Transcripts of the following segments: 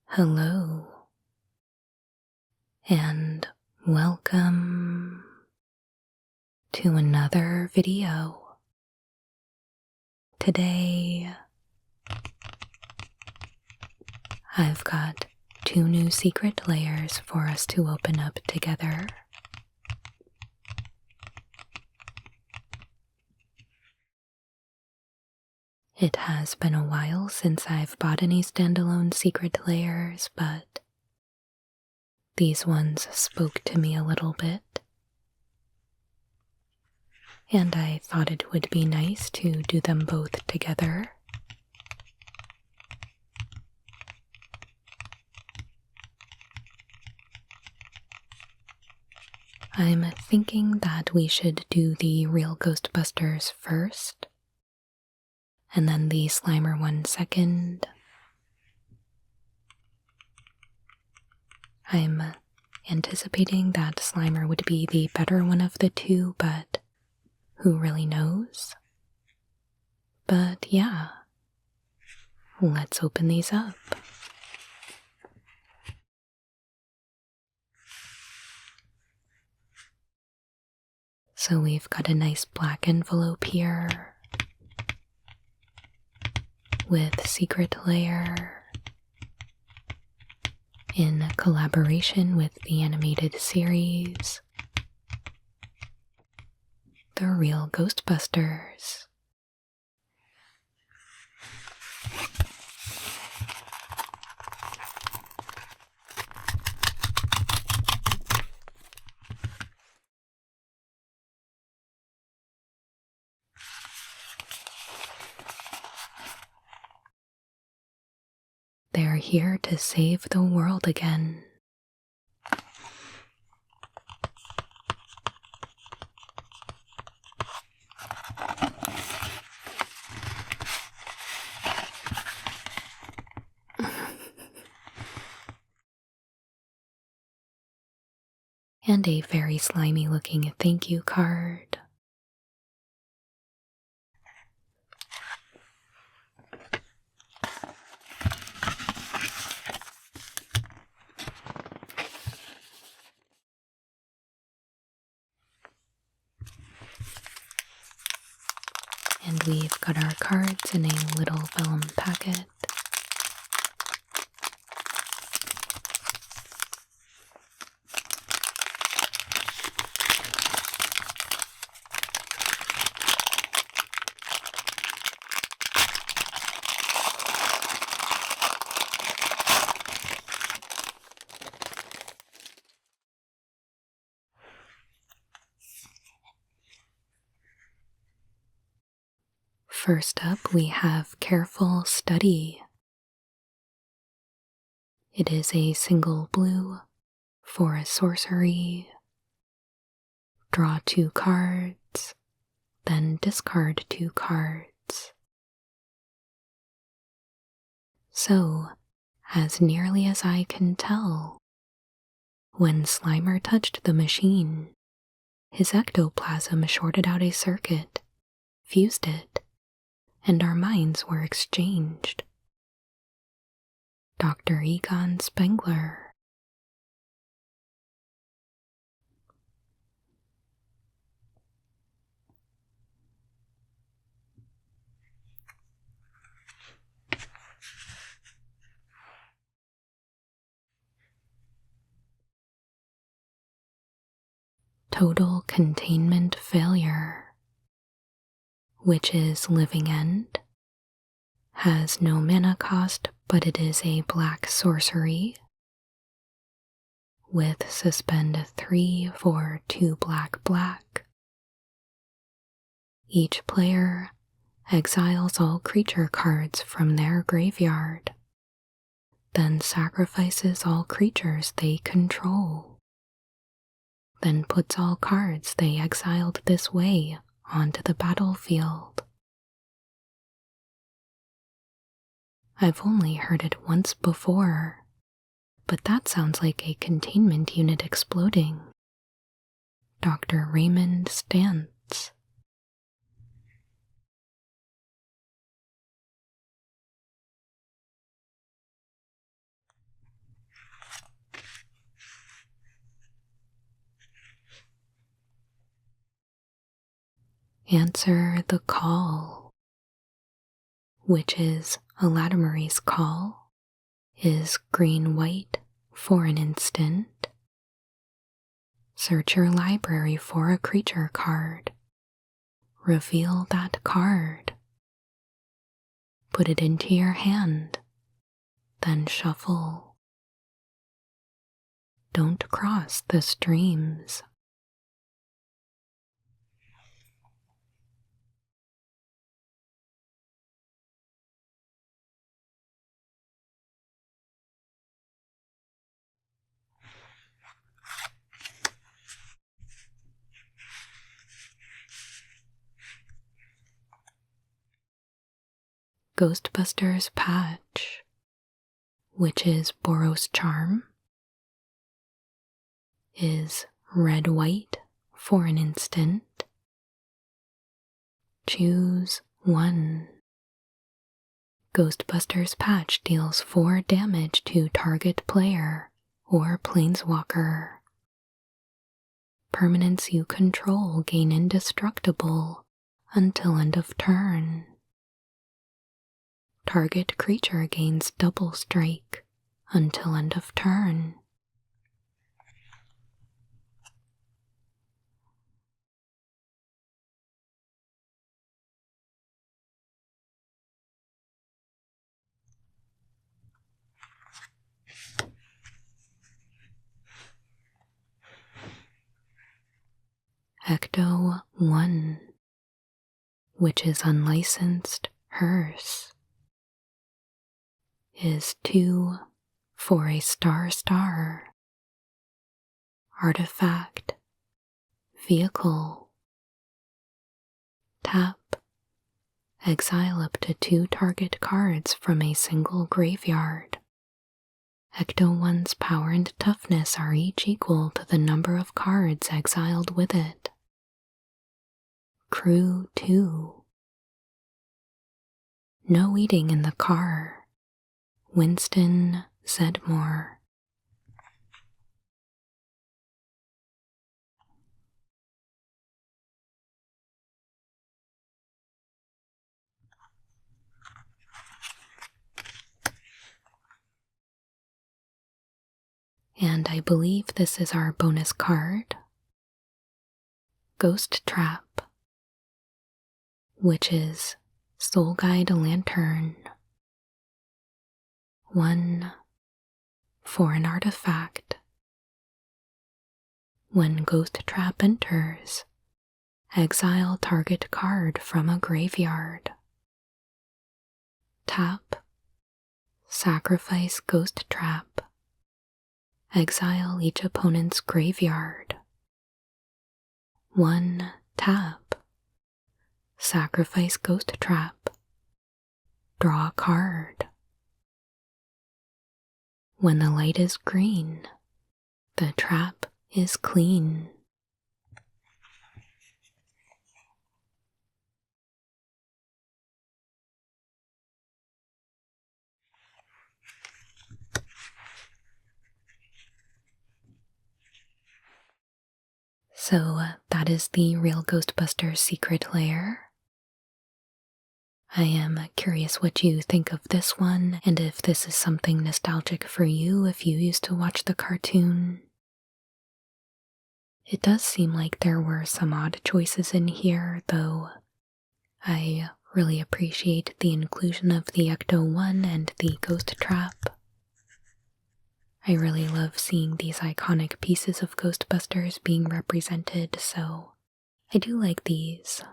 Hello, and welcome to another video. Today, I've got 2 new secret layers for us to open up together. It has been a while since I've bought any standalone secret layers, but these ones spoke to me a little bit, and I thought it would be nice to do them both together. I'm thinking that we should do the Real Ghostbusters first, and then the Slimer one second. I'm anticipating that Slimer would be the better one of the two, but who really knows? But yeah, let's open these up. So we've got a nice black envelope here with Secret Lair in collaboration with the animated series, The Real Ghostbusters. They're here to save the world again. And a very slimy looking thank you card. And we've got our cards in a little vellum packet. First up, we have Careful Study. It is a single blue for a sorcery. Draw 2 cards, then discard 2 cards. So, as nearly as I can tell, when Slimer touched the machine, his ectoplasm shorted out a circuit, fused it, and our minds were exchanged. Dr. Egon Spengler. Total Containment Failure, which is Living End, has no mana cost, but it is a black sorcery with Suspend 3 for 2 black. Each player exiles all creature cards from their graveyard, then sacrifices all creatures they control, then puts all cards they exiled this way onto the battlefield. I've only heard it once before, but that sounds like a containment unit exploding, Dr. Raymond Stantz. Answer the call, which is a Latimer's call, is green-white for an instant. Search your library for a creature card. Reveal that card. Put it into your hand, then shuffle. Don't cross the streams. Ghostbusters patch, which is Boros charm, is red-white for an instant. Choose one. Ghostbusters patch deals 4 damage to target player or planeswalker. Permanents you control gain indestructible until end of turn. Target creature gains double strike until end of turn. Ecto 1, which is unlicensed hearse, is 2 for a star. Artifact, vehicle. Tap. Exile up to 2 target cards from a single graveyard. Ecto 1's power and toughness are each equal to the number of cards exiled with it. Crew 2. No eating in the car. Winston Zedmore. And I believe this is our bonus card. Ghost Trap, which is Soul Guide Lantern. 1 for an artifact. When Ghost Trap enters, exile target card from a graveyard. Tap. Sacrifice Ghost Trap. Exile each opponent's graveyard. 1 tap. Sacrifice Ghost Trap. Draw a card. When the light is green, the trap is clean. So that is the Real Ghostbusters Secret Lair. I am curious what you think of this one, and if this is something nostalgic for you if you used to watch the cartoon. It does seem like there were some odd choices in here, though I really appreciate the inclusion of the Ecto 1 and the Ghost Trap. I really love seeing these iconic pieces of Ghostbusters being represented, so I do like these.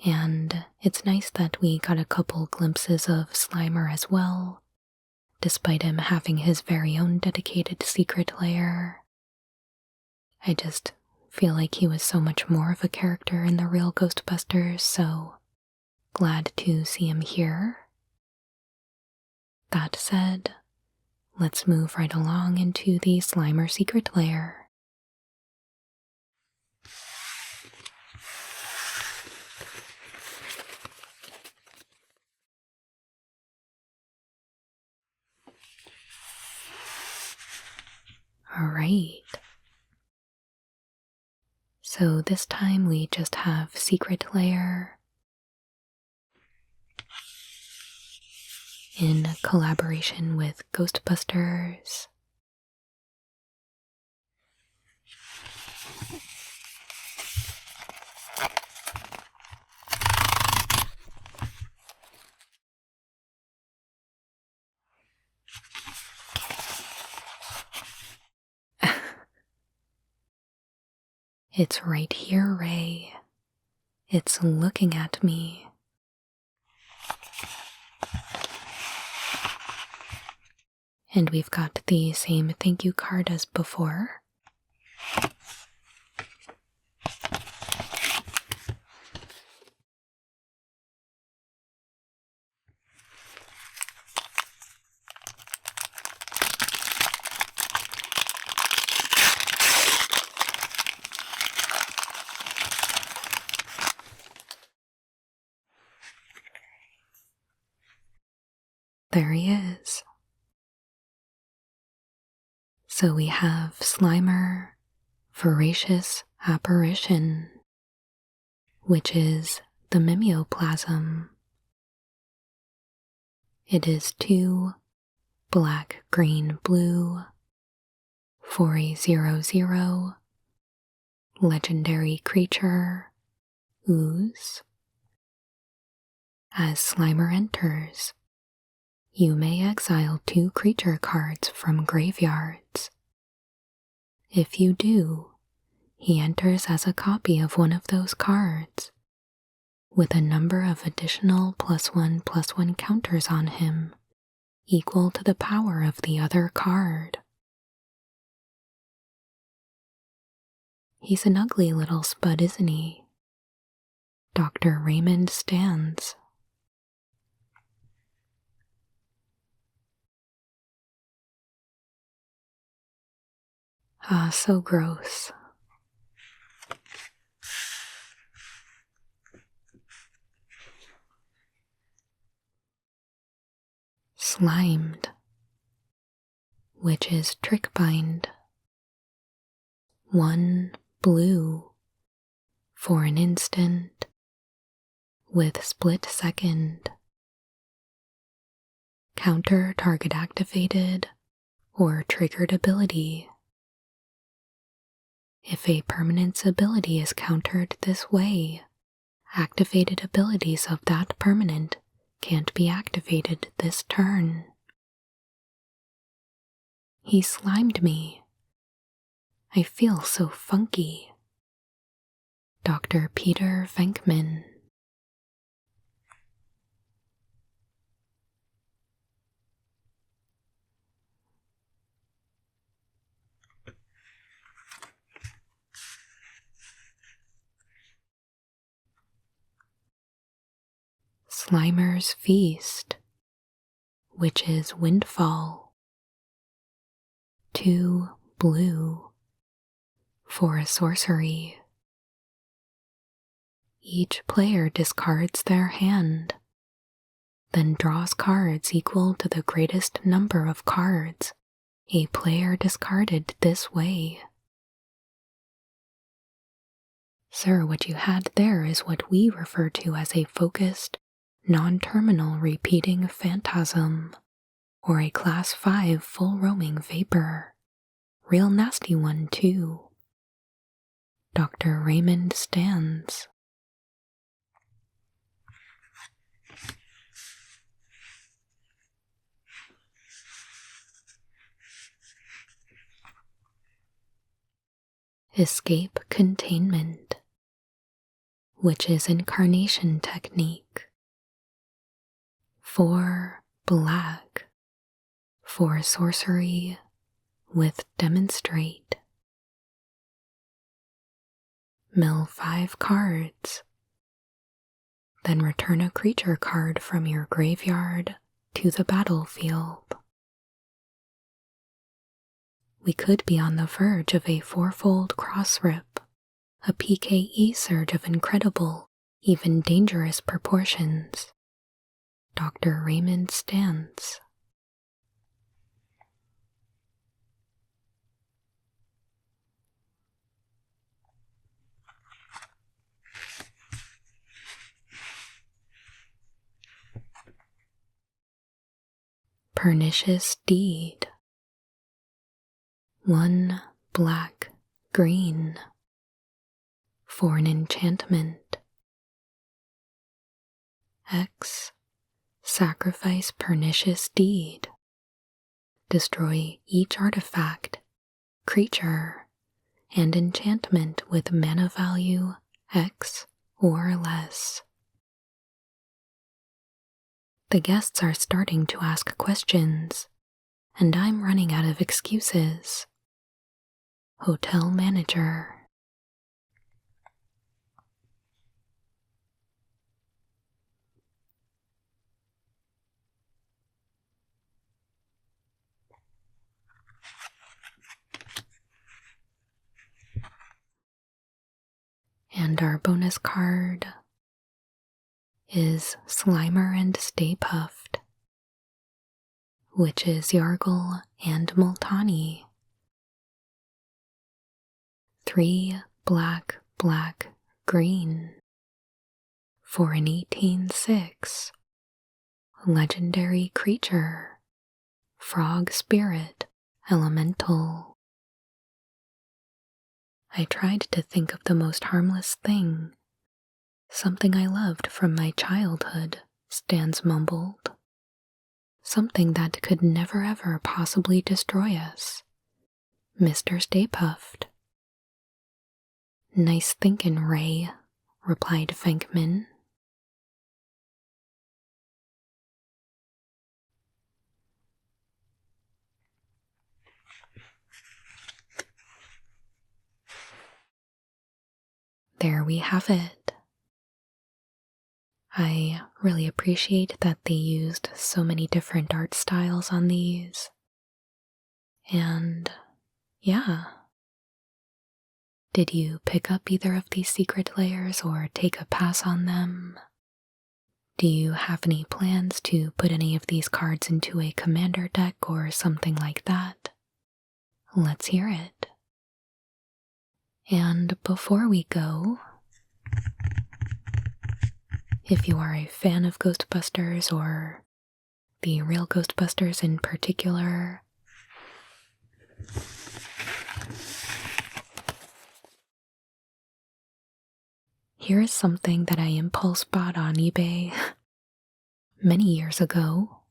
And it's nice that we got a couple glimpses of Slimer as well, despite him having his very own dedicated secret lair. I just feel like he was so much more of a character in the Real Ghostbusters, so glad to see him here. That said, let's move right along into the Slimer secret lair. Alright. So this time we just have Secret Lair in collaboration with Ghostbusters. It's right here, Ray. It's looking at me. And we've got the same thank you card as before. There he is. So we have Slimer, Voracious Apparition, which is the mimeoplasm. It is 2 black, green, blue, 400, legendary creature, ooze. As Slimer enters, you may exile 2 creature cards from graveyards. If you do, he enters as a copy of one of those cards, with a number of additional +1/+1 counters on him, equal to the power of the other card. He's an ugly little spud, isn't he? Dr. Raymond stands. Ah, so gross. Slimed, which is Trickbind. 1 blue for an instant with split second. Counter target activated or triggered ability. If a permanent's ability is countered this way, activated abilities of that permanent can't be activated this turn. He slimed me. I feel so funky. Dr. Peter Venkman. Slimer's Feast, which is Windfall. 2 blue for a sorcery. Each player discards their hand, then draws cards equal to the greatest number of cards a player discarded this way. Sir, what you had there is what we refer to as a focused, non-terminal repeating phantasm, or a class 5 full roaming vapor. Real nasty one, too. Dr. Raymond stands. Escape Containment, which is Incarnation Technique. 4 black for sorcery with Demonstrate. Mill 5 cards, then return a creature card from your graveyard to the battlefield. We could be on the verge of a 4-fold cross rip, a PKE surge of incredible, even dangerous proportions. Dr. Raymond stands. pernicious deed. 1 black green for an enchantment. X. Sacrifice pernicious deed. Destroy each artifact, creature, and enchantment with mana value X or less. The guests are starting to ask questions, and I'm running out of excuses. Hotel manager. And our bonus card is Slimer and Stay Puffed, which is Yargle and Multani. 3 black, black, green for an 18/6 legendary creature, frog spirit, elemental. I tried to think of the most harmless thing, something I loved from my childhood, Stans mumbled. Something that could never ever possibly destroy us. Mr. Stay Puffed. Nice thinkin', Ray, replied Venkman. There we have it. I really appreciate that they used so many different art styles on these. And yeah. Did you pick up either of these Secret Lairs or take a pass on them? Do you have any plans to put any of these cards into a commander deck or something like that? Let's hear it. And before we go, if you are a fan of Ghostbusters or the Real Ghostbusters in particular, here is something that I impulse bought on eBay many years ago.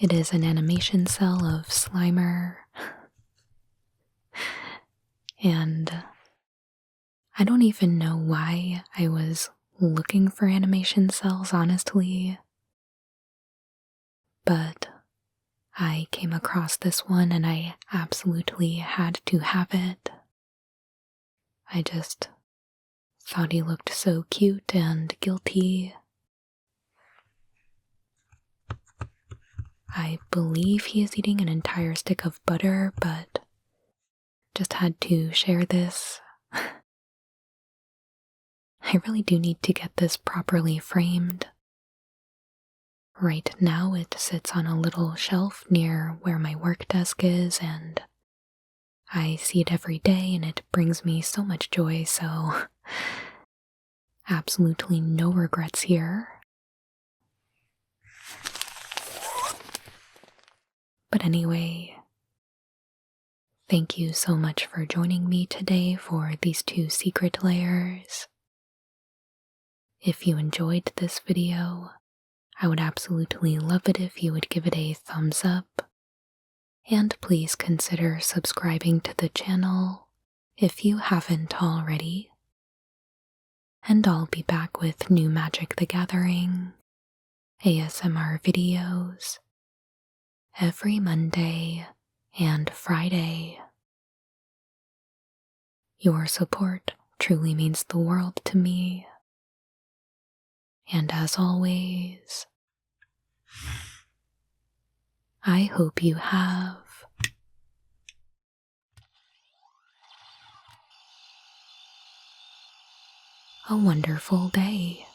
It is an animation cell of Slimer, and I don't even know why I was looking for animation cells, honestly, but I came across this one and I absolutely had to have it. I just thought he looked so cute and guilty. I believe he is eating an entire stick of butter, but just had to share this. I really do need to get this properly framed. Right now it sits on a little shelf near where my work desk is, and I see it every day and it brings me so much joy, so absolutely no regrets here. But anyway, thank you so much for joining me today for these 2 Secret Lairs. If you enjoyed this video, I would absolutely love it if you would give it a thumbs up. And please consider subscribing to the channel if you haven't already. And I'll be back with new Magic the Gathering ASMR videos every Monday and Friday. Your support truly means the world to me. And as always, I hope you have a wonderful day.